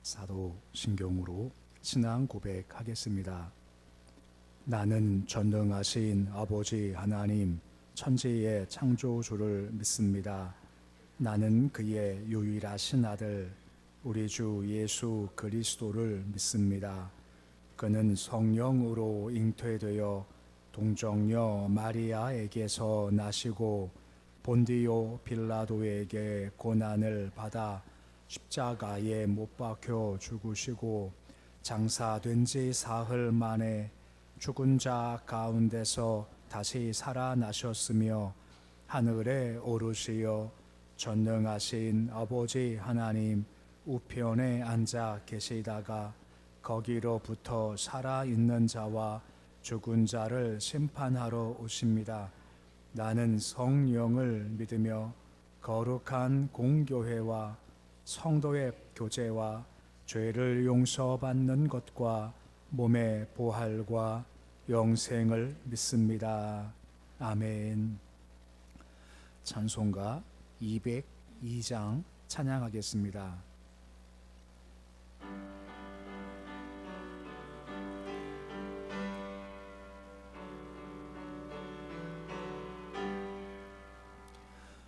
사도 신경으로 신앙 고백하겠습니다. 나는 전능하신 아버지 하나님 천지의 창조주를 믿습니다. 나는 그의 유일하신 아들 우리 주 예수 그리스도를 믿습니다. 그는 성령으로 잉태되어 동정녀 마리아에게서 나시고 본디오 빌라도에게 고난을 받아 십자가에 못 박혀 죽으시고 장사된 지 사흘 만에 죽은 자 가운데서 다시 살아나셨으며 하늘에 오르시어 전능하신 아버지 하나님 우편에 앉아 계시다가 거기로부터 살아있는 자와 죽은 자를 심판하러 오십니다. 나는 성령을 믿으며 거룩한 공교회와 성도의 교제와 죄를 용서받는 것과 몸의 부활과 영생을 믿습니다. 아멘. 찬송가 202장 찬양하겠습니다.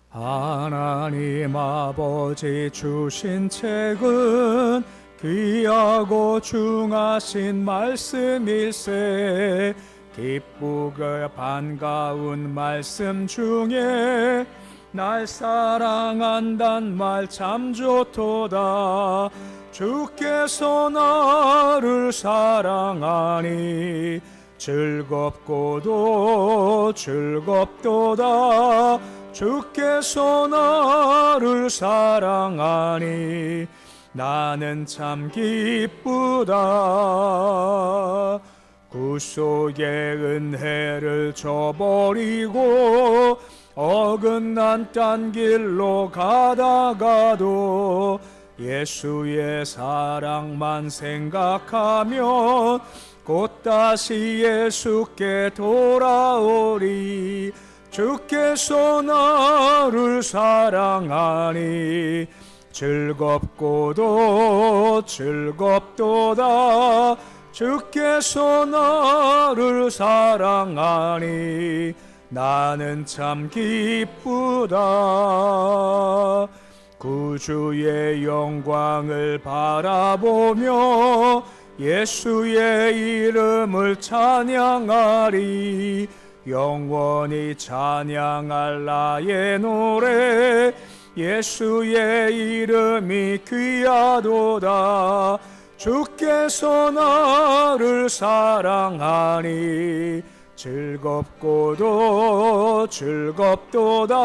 하나님 아버지 주신 책은 귀하고 중하신 말씀일세. 기쁘고 반가운 말씀 중에 날 사랑한단 말 참 좋도다. 주께서 나를 사랑하니 즐겁고도 즐겁도다. 주께서 나를 사랑하니 나는 참 기쁘다. 구속의 은혜를 저버리고 어긋난 딴 길로 가다가도 예수의 사랑만 생각하면 곧 다시 예수께 돌아오리. 주께서 나를 사랑하니 즐겁고도 즐겁도다. 주께서 나를 사랑하니 나는 참 기쁘다. 구주의 영광을 바라보며 예수의 이름을 찬양하리. 영원히 찬양할 나의 노래 예수의 이름이 귀하도다. 주께서 나를 사랑하니 즐겁고도 즐겁도다.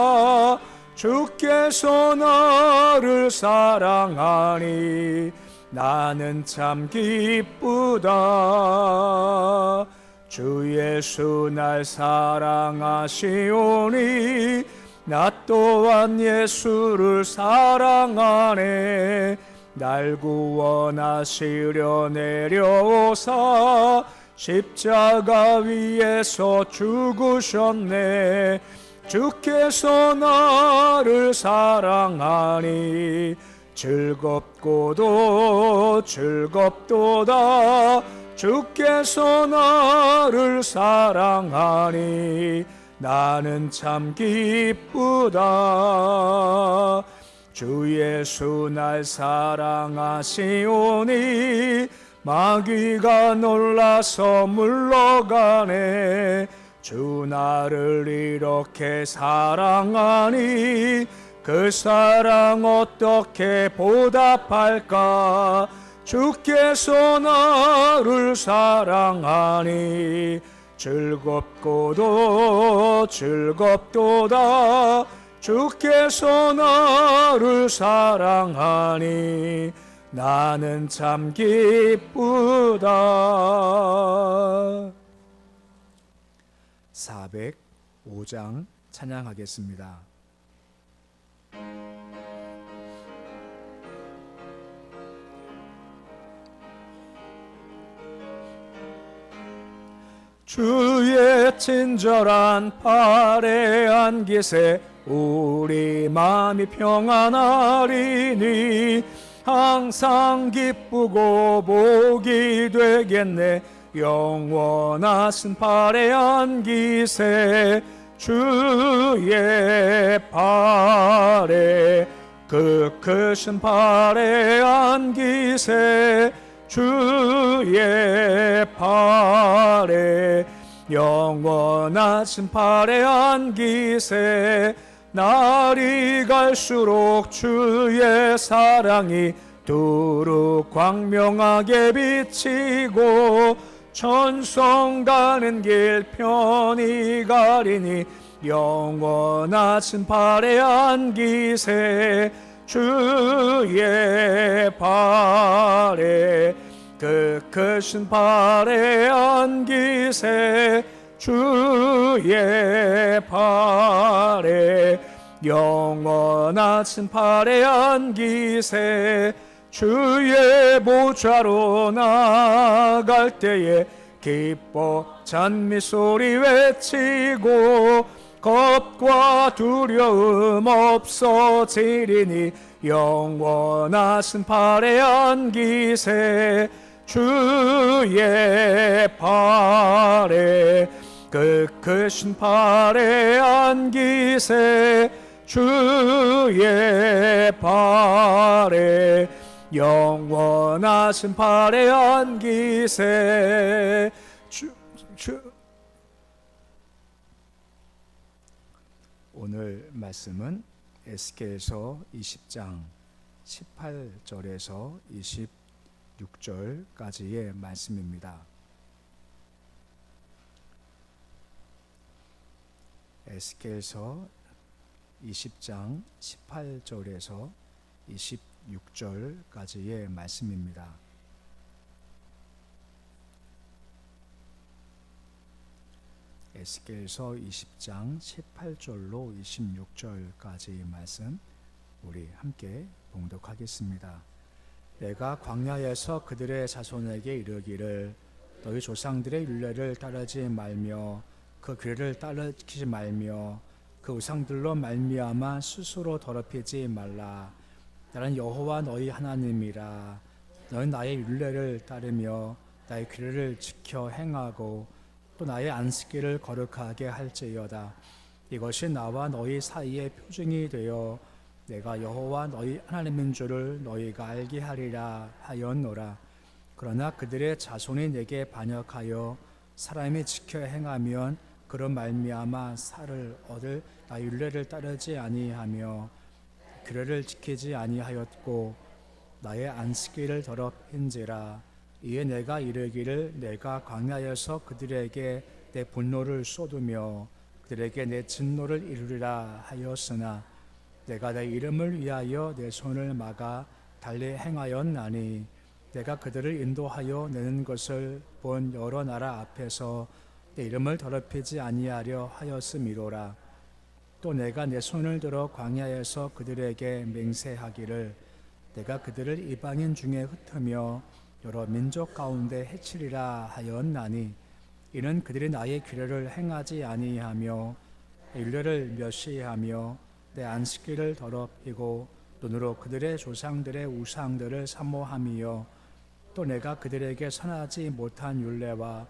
주께서 나를 사랑하니 나는 참 기쁘다. 주 예수 날 사랑하시오니 나 또한 예수를 사랑하네. 날 구원하시려 내려오사 십자가 위에서 죽으셨네. 주께서 나를 사랑하니 즐겁고도 즐겁도다. 주께서 나를 사랑하니 나는 참 기쁘다. 주 예수 날 사랑하시오니 마귀가 놀라서 물러가네. 주 나를 이렇게 사랑하니 그 사랑 어떻게 보답할까. 주께서 나를 사랑하니 즐겁고도 즐겁도다. 주께서 나를 사랑하니 나는 참 기쁘다. 405장 찬양하겠습니다. 주의 친절한 팔의 안깃에 우리 마음이 평안하리니 항상 기쁘고 복이 되겠네. 영원하신 팔에 안기세 주의 팔에 그 크신 팔에 안기세 주의 팔에 영원하신 팔에 안기세 날이 갈수록 주의 사랑이 두루 광명하게 비치고 천성 가는 길 편히 가리니 영원하신 팔에 안기세 주의 팔에 그 크신 팔에 안기세 주의 팔에 영원하신 팔에 안기세 주의 보좌로 나갈 때에 기뻐 찬미 소리 외치고 겁과 두려움 없어지리니 영원하신 팔에 안기세 주의 팔에 그 크신 팔에 안기세 주의 팔에 영원하신 팔에 안기세 오늘 말씀은 에스겔서 20장 18절에서 26절까지의 말씀입니다. 에스겔서 20장 18절에서 26절까지의 말씀입니다. 에스겔서 20장 18절로 26절까지의 말씀 우리 함께 봉독하겠습니다. 내가 광야에서 그들의 자손에게 이르기를 너희 조상들의 율례를 따르지 말며 그 규례를 따르지 말며 그 우상들로 말미암아 스스로 더럽히지 말라. 나는 여호와 너희 하나님이라. 너는 나의 율례를 따르며 나의 규례를 지켜 행하고 또 나의 안식일을 거룩하게 할지어다. 이것이 나와 너희 사이의 표징이 되어 내가 여호와 너희 하나님인 줄을 너희가 알게 하리라 하였노라. 그러나 그들의 자손이 내게 반역하여 사람이 지켜 행하면 그런 말미암아 살을 얻을 나의 율례를 따르지 아니하며 규례를 지키지 아니하였고 나의 안식일을 더럽힌지라. 이에 내가 이르기를 내가 광야에서 그들에게 내 분노를 쏟으며 그들에게 내 진노를 이루리라 하였으나 내가 내 이름을 위하여 내 손을 막아 달리 행하였나니 내가 그들을 인도하여 내는 것을 본 여러 나라 앞에서 내 이름을 더럽히지 아니하려 하였음이로라. 또 내가 내 손을 들어 광야에서 그들에게 맹세하기를 내가 그들을 이방인 중에 흩으며 여러 민족 가운데 해치리라 하였나니 이는 그들이 나의 규례를 행하지 아니하며 율례를 멸시하며 내 안식일을 더럽히고 눈으로 그들의 조상들의 우상들을 사모함이요 또 내가 그들에게 선하지 못한 율례와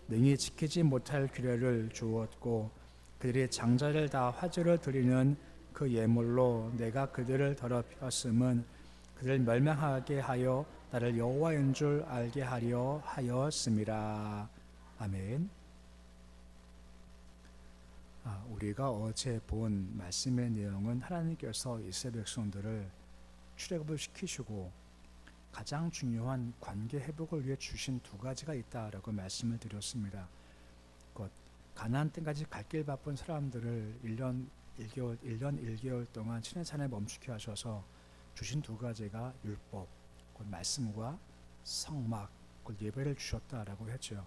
능히 지키지 못할 규례를 주었고 그들이 장자를 다 화제로 드리는 그 예물로 내가 그들을 더럽혔음은 그들을 멸망하게 하여 나를 여호와인 줄 알게 하려 하였음이라. 아멘. 우리가 어제 본 말씀의 내용은 하나님께서 이스라엘 백성들을 출애굽을 시키시고 가장 중요한 관계 회복을 위해 주신 두 가지가 있다라고 말씀을 드렸습니다. 곧 가나안 땅까지 갈 길 바쁜 사람들을 1년 1개월 동안 친해찬에 멈추게 하셔서 주신 두 가지가 율법, 곧 말씀과 성막, 곧 예배를 주셨다라고 했죠.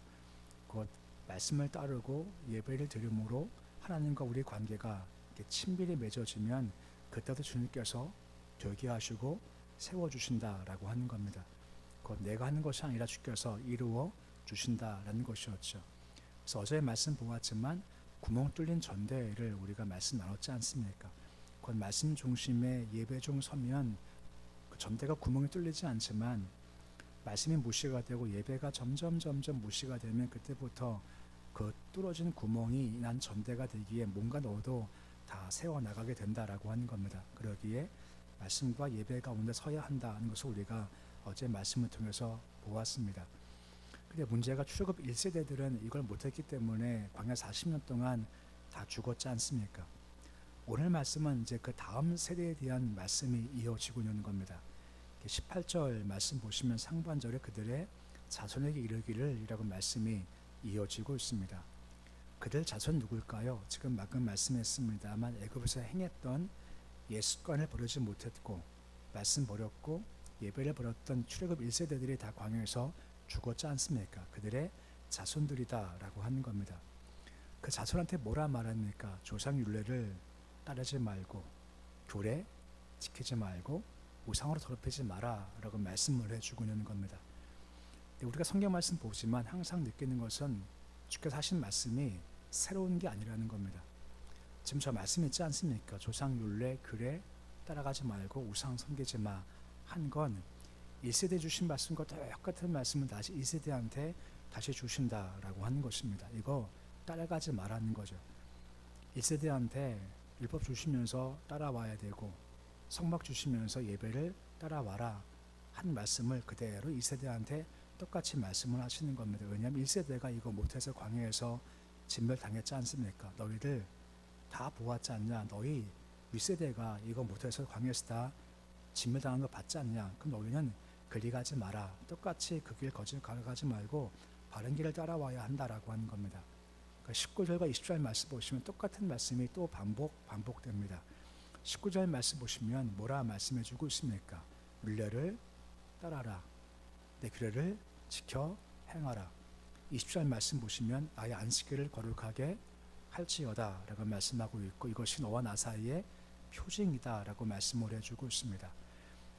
곧 말씀을 따르고 예배를 드림으로 하나님과 우리 관계가 친밀히 맺어지면 그때도 주님께서 되게 하시고 세워주신다라고 하는 겁니다. 곧 내가 하는 것이 아니라 주께서 이루어 주신다라는 것이었죠. 그래서 어제 말씀 보았지만 구멍 뚫린 전대를 우리가 말씀 나눴지 않습니까? 곧 말씀 중심의 예배 중 서면 그 전대가 구멍이 뚫리지 않지만 말씀이 무시가 되고 예배가 점점 무시가 되면 그때부터 그 뚫어진 구멍이 난 전대가 되기에 뭔가 넣어도 다 세워나가게 된다라고 하는 겁니다. 그러기에 말씀과 예배 가운데 서야 한다는 것을 우리가 어제 말씀을 통해서 보았습니다. 근데 문제가 출애굽 1세대들은 이걸 못했기 때문에 광야 40년 동안 다 죽었지 않습니까? 오늘 말씀은 이제 그 다음 세대에 대한 말씀이 이어지고 있는 겁니다. 18절 말씀 보시면 상반절에 그들의 자손에게 이르기를 이라고 말씀이 이어지고 있습니다. 그들 자손 누굴까요? 지금 방금 말씀했습니다만 애굽에서 행했던 옛 습관을 버리지 못했고 말씀 버렸고 예배를 버렸던 출애굽 1세대들이 다 광야에서 죽었지 않습니까? 그들의 자손들이다 라고 하는 겁니다. 그 자손한테 뭐라 말합니까? 조상 율례를 따르지 말고 규례 지키지 말고 우상으로 더럽히지 마라 라고 말씀을 해주고 있는 겁니다. 우리가 성경 말씀 보지만 항상 느끼는 것은 주께서 하신 말씀이 새로운 게 아니라는 겁니다. 지금 저 말씀 있지 않습니까? 조상 율례 규례 따라가지 말고 우상 섬기지 마 한 건 1세대 주신 말씀과 똑같은 말씀을 다시 2세대한테 다시 주신다라고 하는 것입니다. 이거 따라가지 말라는 거죠. 1세대한테 율법 주시면서 따라와야 되고 성막 주시면서 예배를 따라와라 한 말씀을 그대로 2세대한테 똑같이 말씀을 하시는 겁니다. 왜냐하면 1세대가 이거 못해서 광야에서 진멸당했지 않습니까? 너희들 다 보았지 않냐? 너희 윗세대가 이거 못해서 광야에서 다 진멸당한 거 봤지 않냐? 그럼 너희는 그리 가지 마라. 똑같이 그 길 걸어가지 말고 바른 길을 따라와야 한다라고 하는 겁니다. 그러니까 19절과 20절 말씀 보시면 똑같은 말씀이 또 반복됩니다. 19절 말씀 보시면 뭐라 말씀해주고 있습니까? 율례를 따라라. 내 규례를 지켜 행하라. 20절 말씀 보시면 나의 안식일을 거룩하게 할지어다 라고 말씀하고 있고 이것이 너와 나 사이의 표징이다 라고 말씀을 해주고 있습니다.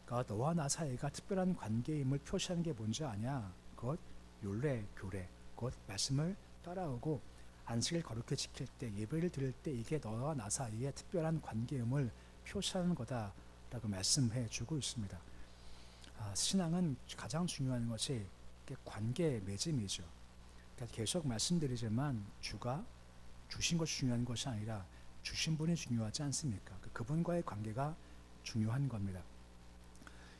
그러니까 너와 나 사이가 특별한 관계임을 표시하는 게 뭔지 아냐? 그것 율례, 규례, 그것 말씀을 따라오고 안식일 거룩히 지킬 때 예배를 드릴 때 이게 너와 나 사이의 특별한 관계임을 표시하는 거다 라고 말씀해 주고 있습니다. 신앙은 가장 중요한 것이 관계 맺음이죠. 그러니까 계속 말씀드리지만 주가 주신 것이 중요한 것이 아니라 주신 분이 중요하지 않습니까? 그분과의 관계가 중요한 겁니다.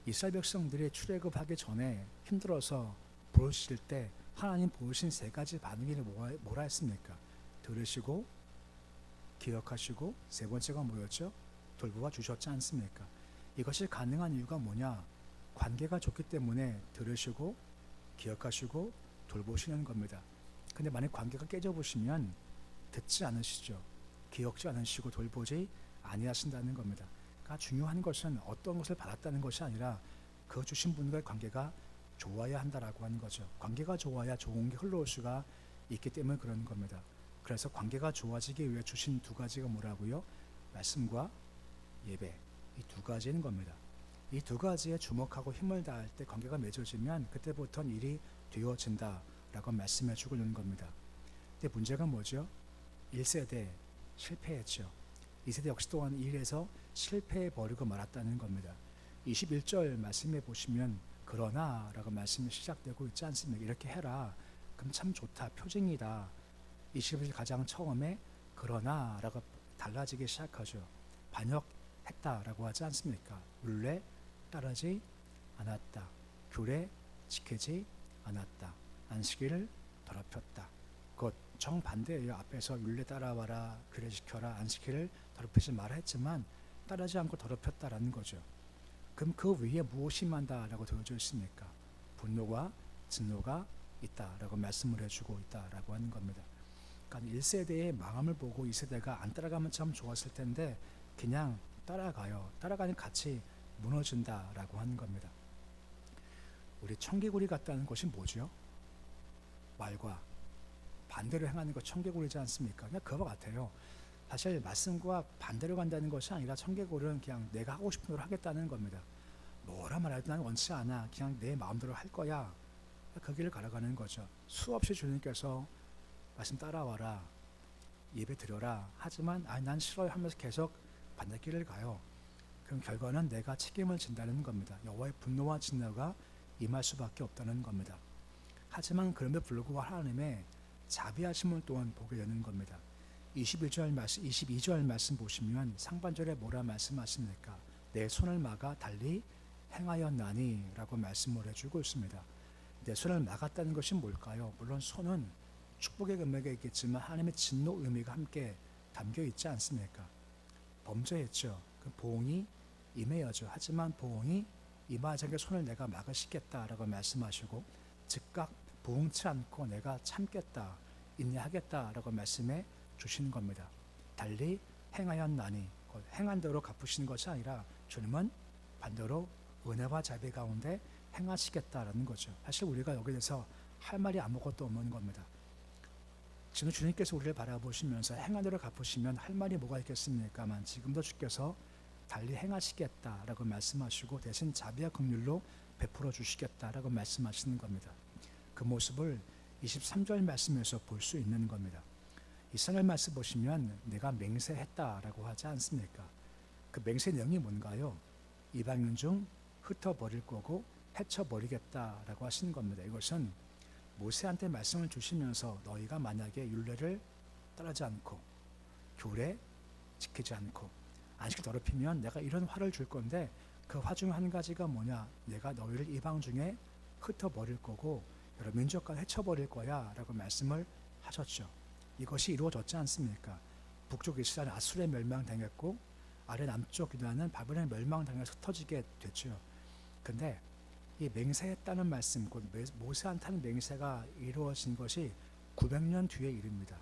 이스라엘 백성들이 출애굽하기 전에 힘들어서 부르실 때 하나님 보여주신 세 가지 반응이 뭐라 했습니까? 들으시고 기억하시고 세 번째가 뭐였죠? 돌보아 주셨지 않습니까? 이것이 가능한 이유가 뭐냐? 관계가 좋기 때문에 들으시고 기억하시고 돌보시는 겁니다. 근데 만약 관계가 깨져보시면 듣지 않으시죠. 기억지 않으시고 돌보지 아니하신다는 겁니다. 그러니까 중요한 것은 어떤 것을 받았다는 것이 아니라 그 주신 분과의 관계가 좋아야 한다라고 하는 거죠. 관계가 좋아야 좋은 게 흘러올 수가 있기 때문에 그런 겁니다. 그래서 관계가 좋아지기 위해 주신 두 가지가 뭐라고요? 말씀과 예배. 이 두 가지인 겁니다. 이 두 가지에 주목하고 힘을 다할 때 관계가 맺어지면 그때부터는 일이 되어진다라고 말씀해 주고 있는 겁니다. 근데 문제가 뭐죠? 1세대 실패했죠. 2세대 역시 또한 이 일에서 실패해버리고 말았다는 겁니다. 21절 말씀해 보시면 그러나 라고 말씀이 시작되고 있지 않습니까? 이렇게 해라. 그럼 참 좋다. 표징이다. 21절 가장 처음에 그러나 라고 달라지기 시작하죠. 반역했다 라고 하지 않습니까? 율례 따르지 않았다. 규례 지키지 않았다. 안식일을 더럽혔다. 그것 정반대예요. 앞에서 율례 따라와라, 규례 지켜라, 안식일을 더럽히지 마라 했지만 따르지 않고 더럽혔다라는 거죠. 그럼 그 위에 무엇이 만다라고 되어져 있습니까? 분노가 진노가 있다라고 말씀을 해주고 있다라고 하는 겁니다. 그러니까 1세대의 망함을 보고 2세대가 안 따라가면 참 좋았을 텐데 그냥 따라가요. 따라가는 같이 무너진다라고 하는 겁니다. 우리 청개구리 같다는 것이 뭐죠? 말과 반대로 행하는 것 청개구리지 않습니까? 그냥 그거 같아요. 사실 말씀과 반대로 간다는 것이 아니라 청개구리는 그냥 내가 하고 싶은 대로 하겠다는 겁니다. 뭐라 말해도 나는 원치 않아. 그냥 내 마음대로 할 거야. 그 길을 걸어가는 거죠. 수없이 주님께서 말씀 따라와라. 예배 드려라. 하지만 난 싫어요 하면서 계속 반대길을 가요. 그럼 결과는 내가 책임을 진다는 겁니다. 여호와의 분노와 진노가 임할 수밖에 없다는 겁니다. 하지만 그럼에도 불구하고 하나님의 자비하심을 또한 보게 되는 겁니다. 22절 말씀 보시면 상반절에 뭐라 말씀하십니까? 내 손을 막아 달리 행하였나니 라고 말씀을 해주고 있습니다. 내 손을 막았다는 것이 뭘까요? 물론 손은 축복의 의미가 있겠지만 하나님의 진노 의미가 함께 담겨 있지 않습니까? 범죄했죠. 그 보응이 임해야죠. 하지만 보응이 임하지 않게 손을 내가 막으시겠다라고 말씀하시고 즉각 보응치 않고 내가 참겠다, 인내하겠다라고 말씀해 주시는 겁니다. 달리 행하였나니 행한 대로 갚으시는 것이 아니라 주님은 반대로 은혜와 자비 가운데 행하시겠다라는 거죠. 사실 우리가 여기에 대해서 할 말이 아무것도 없는 겁니다. 지금 주님께서 우리를 바라보시면서 행한 대로 갚으시면 할 말이 뭐가 있겠습니까만 지금도 주께서 달리 행하시겠다라고 말씀하시고 대신 자비와 긍휼로 베풀어 주시겠다라고 말씀하시는 겁니다. 그 모습을 23절 말씀에서 볼 수 있는 겁니다. 이 선을 말씀 보시면 내가 맹세했다라고 하지 않습니까? 그 맹세 내용이 뭔가요? 이방인 중 흩어버릴 거고 해쳐버리겠다라고 하시는 겁니다. 이것은 모세한테 말씀을 주시면서 너희가 만약에 율례를 따르지 않고 규례 지키지 않고 안식을 더럽히면 내가 이런 화를 줄 건데 그 화 중 한 가지가 뭐냐? 내가 너희를 이방 중에 흩어버릴 거고 여러 민족과 해쳐버릴 거야 라고 말씀을 하셨죠. 이것이 이루어졌지 않습니까? 북쪽 이스라엘 아수르에 멸망당했고 아래 남쪽 유다는 바벨론에 멸망당해서 흩어지게 됐죠. 근데 이 맹세했다는 말씀, 곧 모세한테 하는 맹세가 이루어진 것이 900년 뒤의 일입니다.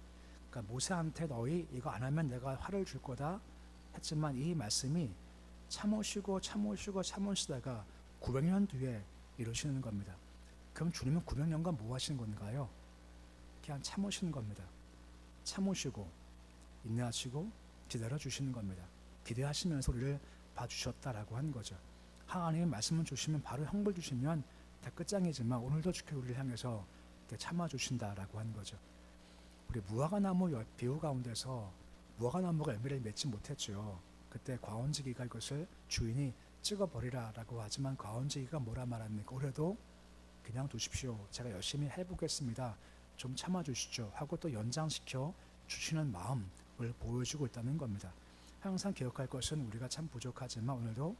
그러니까 모세한테 너희 이거 안 하면 내가 화를 줄 거다 했지만 이 말씀이 참으시다가 900년 뒤에 이루시는 겁니다. 그럼 주님은 900년간 뭐 하시는 건가요? 그냥 참으시는 겁니다. 참으시고 인내하시고 기다려 주시는 겁니다. 기대하시면서 우리를 봐주셨다라고 한 거죠. 하나님의 말씀을 주시면 바로 형벌 주시면 다 끝장이지만 오늘도 주께 우리를 향해서 참아주신다라고 한 거죠. 우리 무화과나무 비유 가운데서 무화과나무가 열매를 맺지 못했죠. 그때 과원지기가 이것을 주인이 찍어버리라라고 하지만 과원지기가 뭐라 말합니까? 올해도 그냥 두십시오. 제가 열심히 해보겠습니다. 좀 참아주시죠 하고 또 연장시켜 주시는 마음을 보여주고 있다는 겁니다. 항상 기억할 것은 우리가 참 부족하지만 오늘도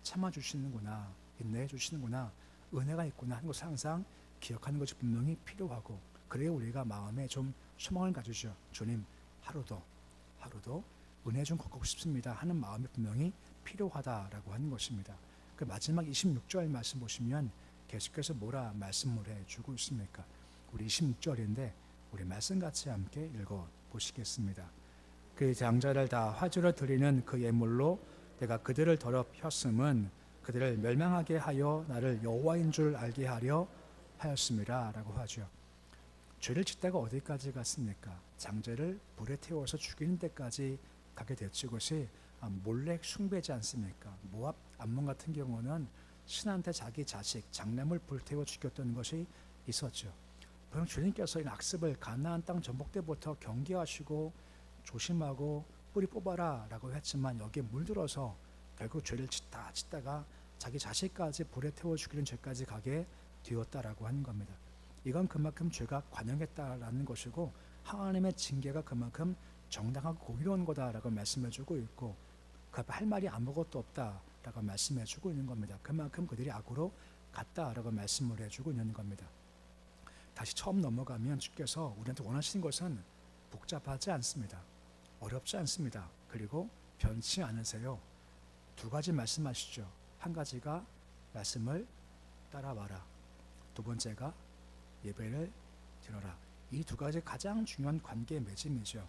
참아주시는구나, 인내해 주시는구나, 은혜가 있구나 하는 것을 항상 기억하는 것이 분명히 필요하고 그래야 우리가 마음에 좀 소망을 가지죠. 주님 하루도 은혜 좀 걷고 싶습니다 하는 마음이 분명히 필요하다라고 하는 것입니다. 그 마지막 26절 말씀 보시면 계속해서 뭐라 말씀을 해주고 있습니까? 우리 26절인데 우리 말씀 같이 함께 읽어 보시겠습니다. 그 장자를 다 화제로 드리는 그 예물로 내가 그들을 더럽혔음은 그들을 멸망하게 하여 나를 여호와인 줄 알게 하려 하였습니다 라고 하죠. 죄를 짓다가 어디까지 갔습니까? 장자를 불에 태워서 죽이는 데까지 가게 됐죠. 그것이 몰렉 숭배지 않습니까? 모압 암몬 같은 경우는 신한테 자기 자식 장남을 불태워 죽였던 것이 있었죠. 그럼 주님께서 이 악습을 가나안 땅 전복 때부터 경계하시고 조심하고 뿌리 뽑아라 라고 했지만 여기에 물들어서 결국 죄를 짓다가 자기 자식까지 불에 태워 죽이는 죄까지 가게 되었다라고 하는 겁니다. 이건 그만큼 죄가 관영했다라는 것이고 하나님의 징계가 그만큼 정당하고 공의로운 거다라고 말씀해주고 있고 그 앞에 할 말이 아무것도 없다라고 말씀해주고 있는 겁니다. 그만큼 그들이 악으로 갔다라고 말씀을 해주고 있는 겁니다. 다시 처음 넘어가면 주께서 우리한테 원하시는 것은 복잡하지 않습니다. 어렵지 않습니다. 그리고 변치 않으세요. 두 가지 말씀하시죠. 한 가지가 말씀을 따라와라. 두 번째가 예배를 드려라. 이 두 가지 가장 중요한 관계의 맺음이죠.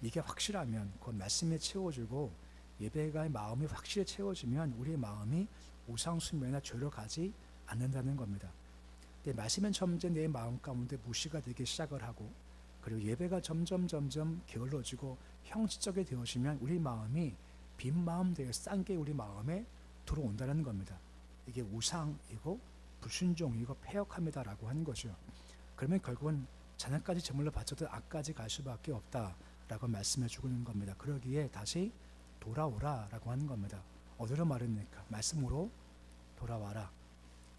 이게 확실하면 그 말씀에 채워지고 예배가의 마음이 확실히 채워지면 우리의 마음이 우상숭배나 죄로 가지 않는다는 겁니다. 내 말씀은 점점 내 마음 가운데 무시가 되기 시작을 하고 그리고 예배가 점점 게을러지고 형식적이 되어지면 우리 마음이 빈 마음 되어 싼 게 우리 마음에 들어온다는 겁니다. 이게 우상이고 불순종이고 패역함이다라고 하는 거죠. 그러면 결국은 자녀까지 제물로 바쳐도 악까지 갈 수밖에 없다라고 말씀해 주고 있는 겁니다. 그러기에 다시 돌아오라라고 하는 겁니다. 어디로 말입니까? 말씀으로 돌아와라.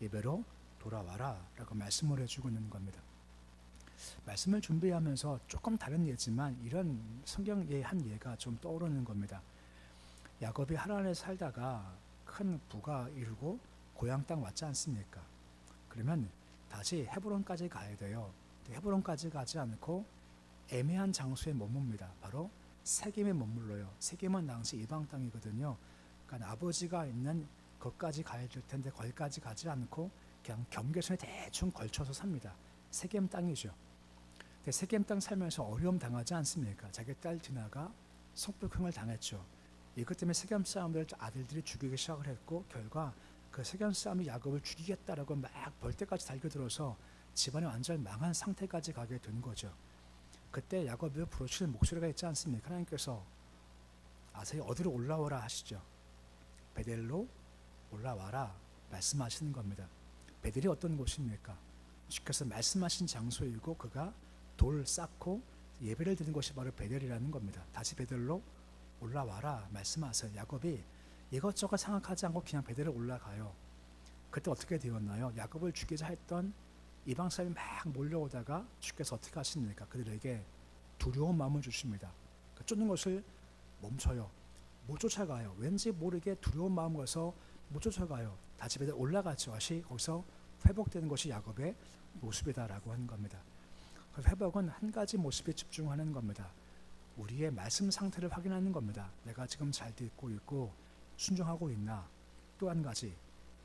예배로 돌아와라 라고 말씀을 해주고 있는 겁니다. 말씀을 준비하면서 조금 다른 예지만 이런 성경의 한 예가 좀 떠오르는 겁니다. 야곱이 하란에 살다가 큰 부가 이루고 고향 땅 왔지 않습니까? 그러면 다시 헤브론까지 가야 돼요. 헤브론까지 가지 않고 애매한 장소에 머뭅니다. 바로 세겜에 머물러요. 세겜은 당시 이방 땅이거든요. 그러니까 아버지가 있는 것까지 가야 될 텐데 거기까지 가지 않고 그냥 경계선에 대충 걸쳐서 삽니다. 세겜 땅이죠. 근데 세겜 땅 살면서 어려움 당하지 않습니까? 자기 딸 디나가 성폭행을 당했죠. 이것 때문에 세겜 사람들 아들들이 죽이기 시작을 했고 결과 그 세겜 사람이 야곱을 죽이겠다라고 막 벌떼까지 달겨들어서 집안이 완전 망한 상태까지 가게 된 거죠. 그때 야곱을 부르시는 목소리가 있지 않습니까? 하나님께서 아세요? 어디로 올라오라 하시죠. 베델로 올라와라 말씀하시는 겁니다. 베델이 어떤 곳입니까? 주께서 말씀하신 장소이고 그가 돌 쌓고 예배를 드리는 곳이 바로 베델이라는 겁니다. 다시 베델로 올라와라 말씀하세요. 야곱이 이것저것 생각하지 않고 그냥 베델에 올라가요. 그때 어떻게 되었나요? 야곱을 죽이자 했던 이방 사람이 막 몰려오다가 주께서 어떻게 하십니까? 그들에게 두려운 마음을 주십니다. 쫓는 것을 멈춰요. 못 쫓아가요. 왠지 모르게 두려운 마음을 가서 못 쫓아가요. 다시 베델 올라가죠. 다시 거기서 회복되는 것이 야곱의 모습이다라고 하는 겁니다. 그 회복은 한 가지 모습에 집중하는 겁니다. 우리의 말씀 상태를 확인하는 겁니다. 내가 지금 잘 듣고 있고 순종하고 있나. 또 한 가지,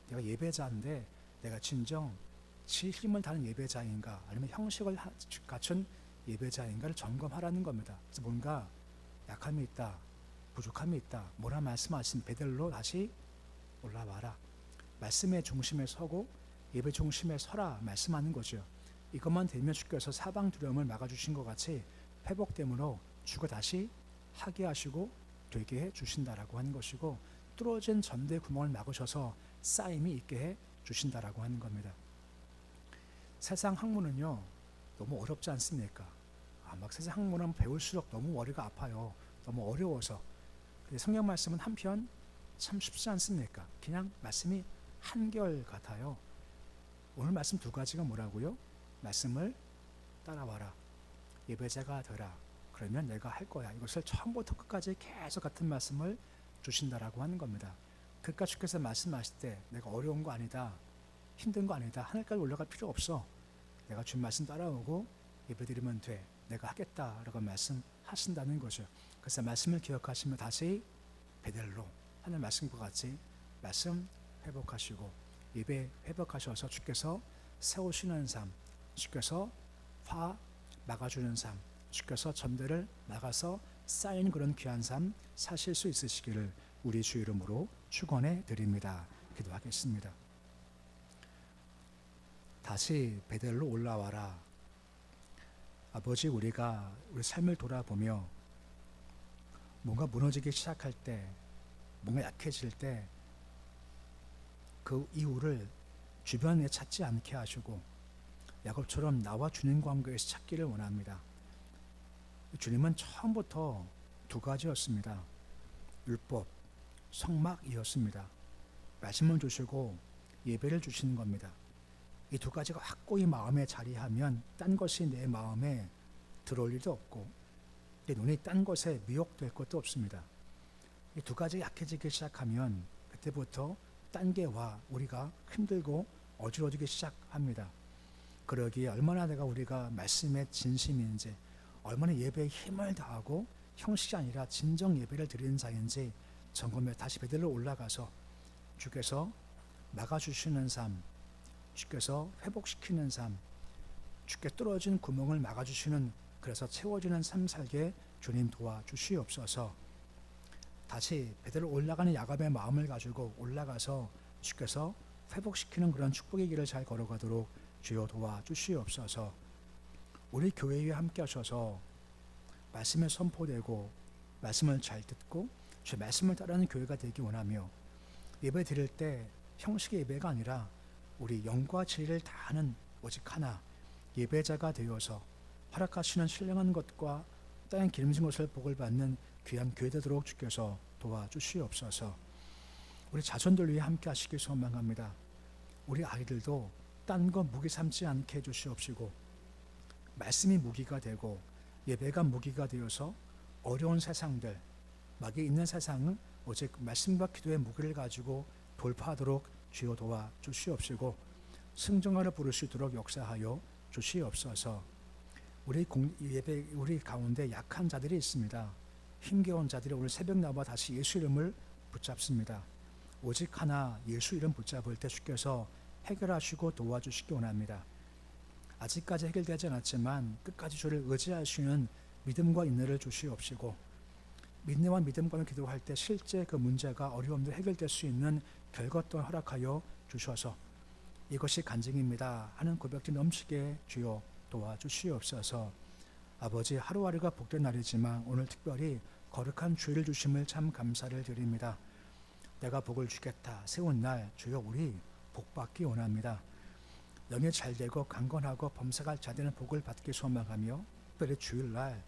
내가 예배자인데 내가 진정 진심을 다하는 예배자인가 아니면 형식을 갖춘 예배자인가를 점검하라는 겁니다. 그래서 뭔가 약함이 있다, 부족함이 있다, 뭐라 말씀하신 베델로 다시 올라와라. 말씀의 중심에 서고 예배 중심에 서라 말씀하는 거죠. 이것만 되면 주께서 사방 두려움을 막아주신 것 같이 회복됨으로 주가 다시 하게 하시고 되게 해 주신다라고 하는 것이고 뚫어진 전대 구멍을 막으셔서 쌓임이 있게 해 주신다라고 하는 겁니다. 세상 학문은요 너무 어렵지 않습니까? 막 세상 학문은 배울수록 너무 머리가 아파요. 너무 어려워서. 근데 성경 말씀은 한편 참 쉽지 않습니까? 그냥 말씀이 한결 같아요. 오늘 말씀 두 가지가 뭐라고요? 말씀을 따라와라. 예배자가 되라. 그러면 내가 할 거야. 이것을 처음부터 끝까지 계속 같은 말씀을 주신다라고 하는 겁니다. 그러니까 주께서 말씀하실 때 내가 어려운 거 아니다. 힘든 거 아니다. 하늘까지 올라갈 필요 없어. 내가 준 말씀 따라오고 예배드리면 돼. 내가 하겠다라고 말씀하신다는 거죠. 그래서 말씀을 기억하시면 다시 베델로 하는 말씀과 같이 말씀 회복하시고 예배 회복하셔서 주께서 세우시는 삶, 주께서 화 막아주는 삶, 주께서 전대를 막아서 쌓인 그런 귀한 삶 사실 수 있으시기를 우리 주 이름으로 축원해 드립니다. 기도하겠습니다. 다시 베델로 올라와라. 아버지, 우리가 우리 삶을 돌아보며 뭔가 무너지기 시작할 때, 뭔가 약해질 때 그 이유를 주변에 찾지 않게 하시고 야곱처럼 나와 주님 관계에서 찾기를 원합니다. 주님은 처음부터 두 가지였습니다. 율법, 성막이었습니다. 말씀을 주시고 예배를 주시는 겁니다. 이 두 가지가 확고히 마음에 자리하면 딴 것이 내 마음에 들어올 일도 없고 내 눈이 딴 것에 미혹될 것도 없습니다. 이 두 가지가 약해지기 시작하면 그때부터 딴 게 와 우리가 힘들고 어지러지기 시작합니다. 그러기에 얼마나 우리가 말씀의 진심인지, 얼마나 예배에 힘을 다하고 형식이 아니라 진정 예배를 드리는 자인지 점검해 다시 베델로 올라가서 주께서 막아주시는 삶, 주께서 회복시키는 삶, 주께 뚫어진 구멍을 막아주시는, 그래서 채워지는 삶 살게 주님 도와주시옵소서. 다시 베델로 올라가는 야곱의 마음을 가지고 올라가서 주께서 회복시키는 그런 축복의 길을 잘 걸어가도록 주여 도와주시옵소서. 우리 교회에 함께 하셔서 말씀을 선포되고 말씀을 잘 듣고 주의 말씀을 따르는 교회가 되기 원하며 예배 드릴 때 형식의 예배가 아니라 우리 영과 진리를 다하는 오직 하나 예배자가 되어서 허락하시는 신령한 것과 땅에 기름진 것을 복을 받는 귀한 교회 되도록 주께서 도와주시옵소서. 우리 자손들 위해 함께 하시길 소망합니다. 우리 아이들도 딴 거 무기 삼지 않게 해주시옵시고 말씀이 무기가 되고 예배가 무기가 되어서 어려운 세상들, 막이 있는 세상은 오직 말씀과 기도의 무기를 가지고 돌파하도록 주여 도와 주시옵시고 승정하러 부를 수 있도록 역사하여 주시옵소서. 우리 가운데 약한 자들이 있습니다. 힘겨운 자들이 오늘 새벽 나와 다시 예수 이름을 붙잡습니다. 오직 하나 예수 이름 붙잡을 때 주께서 해결하시고 도와주시기 원합니다. 아직까지 해결되지 않았지만 끝까지 주를 의지할 수 있는 믿음과 인내를 주시옵시고 인내와 믿음과 기도할 때 실제 그 문제가 어려움도 해결될 수 있는 결과 또한 허락하여 주셔서 이것이 간증입니다 하는 고백이 넘치게 주여 도와주시옵소서. 아버지, 하루하루가 복된 날이지만 오늘 특별히 거룩한 주일을 주심을 참 감사를 드립니다. 내가 복을 주겠다 세운 날 주여 우리 복받기 원합니다. 영이 잘되고 강건하고 범사가 잘되는 복을 받기 소망하며 특별히 주일날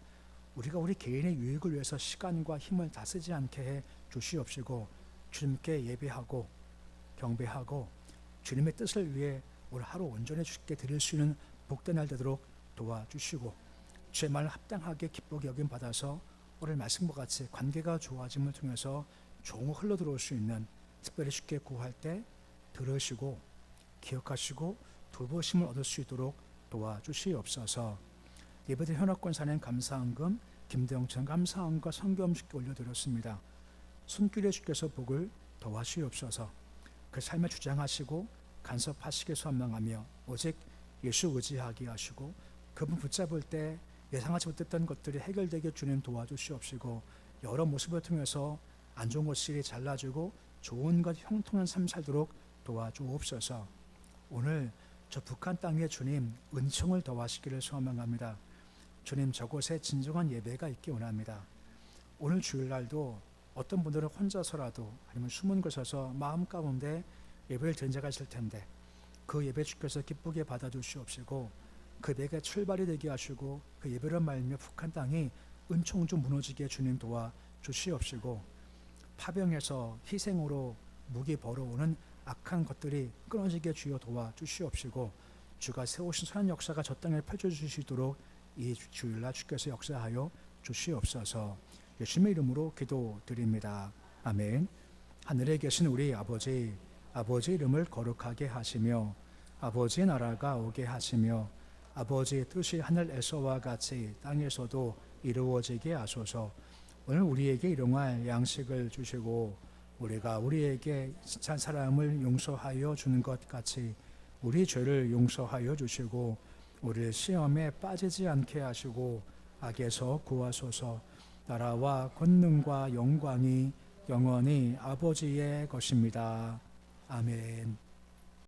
우리가 우리 개인의 유익을 위해서 시간과 힘을 다 쓰지 않게 해 주시옵시고 주님께 예배하고 경배하고 주님의 뜻을 위해 오늘 하루 온전히 주께 드릴 수 있는 복된 날 되도록 도와주시고 주의 말을 합당하게 기쁘게 여김 받아서 오늘 말씀과 같이 관계가 좋아짐을 통해서 종을 흘러 들어올 수 있는 특별히 주께 구할 때 들으시고 기억하시고 돌보심을 얻을 수 있도록 도와주시옵소서. 예배드 현악권 사는 감사헌금 김대영천 감사헌금과 성경 주께 올려드렸습니다. 손길에 주께서 복을 더하시옵소서. 그 삶에 주장하시고 간섭하시길 소망하며 오직 예수 의지하게 하시고 그분 붙잡을 때 예상하지 못했던 것들이 해결되게 주님 도와주시옵시고 여러 모습을 통해서 안 좋은 것들이 잘라주고 좋은 것 형통한 삶 살도록 도와주옵소서. 오늘 저 북한 땅에 주님 은총을 더하시기를 소망합니다. 주님 저곳에 진정한 예배가 있기 원합니다. 오늘 주일날도 어떤 분들은 혼자서라도 아니면 숨은 곳에서 마음 가운데 예배를 드린 자가 있을 텐데 그 예배 주께서 기쁘게 받아주시옵시고 그 예배가 출발이 되게 하시고 그 예배를 말며 북한 땅이 은총 좀 무너지게 주님 도와주시옵시고 파병에서 희생으로 무기 벌어오는 악한 것들이 끊어지게 주여 도와주시옵시고 주가 세우신 선한 역사가 저 땅에 펼쳐주시도록 이 주일날 주께서 역사하여 주시옵소서. 예수님의 이름으로 기도드립니다. 아멘. 하늘에 계신 우리 아버지, 아버지 이름을 거룩하게 하시며 아버지 나라가 오게 하시며 아버지 뜻이 하늘에서와 같이 땅에서도 이루어지게 하소서. 오늘 우리에게 일용할 양식을 주시고 우리가 우리에게 지친 사람을 용서하여 주는 것 같이 우리 죄를 용서하여 주시고 우리를 시험에 빠지지 않게 하시고 악에서 구하소서. 나라와 권능과 영광이 영원히 아버지의 것입니다. 아멘.